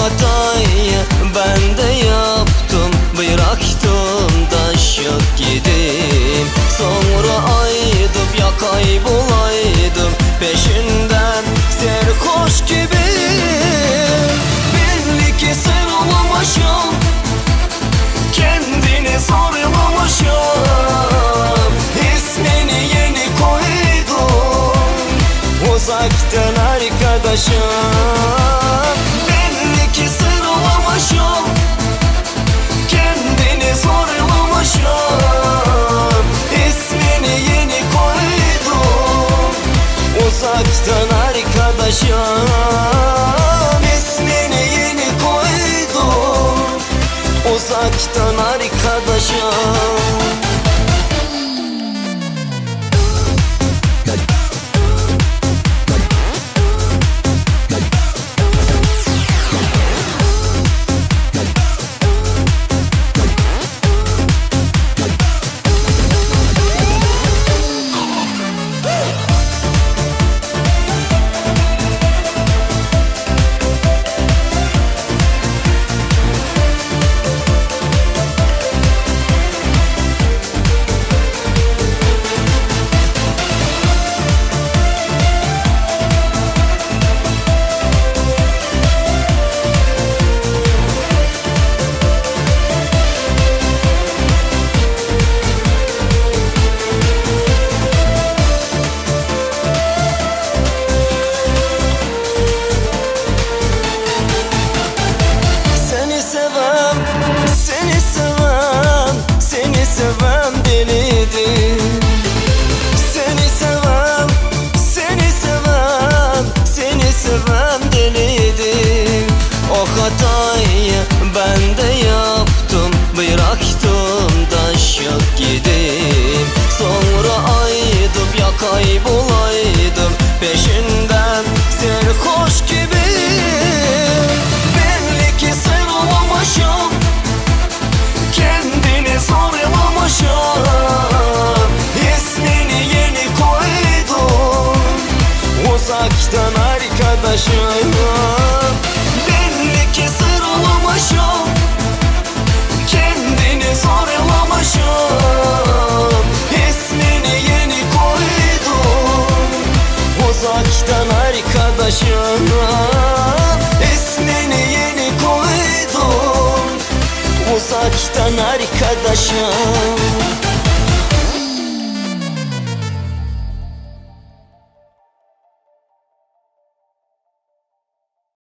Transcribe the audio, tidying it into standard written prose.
hatayı ben de yaptım, bıraktım da şık gideyim. Sonra aydım ya kaybolaydım, peşinden serhoş gibi. Belli ki sen olamamışsın, kendini sormamışsın. İsmini yeni koydum, uzaktan arkadaşım. Belli ki sen olamamışsın, kendini sormamışsın. İsmini yeni koydum, uzaktan arkadaşım. İsmini yeni koydum, uzaktan arkadaşım. Hatayı ben de yaptım, bıraktım da şık gideyim. Sonra aydım ya kaybolaydım, peşinden serhoş gibi. Belli ki sen olamamışsın, kendini sormamışsın. İsmini yeni koydum, uzaktan arkadaşım. Ki sarılmışım, kendini sormamışım. İsmini yeni koydum, uzaktan arkadaşım. İsmini yeni koydum, uzaktan arkadaşım.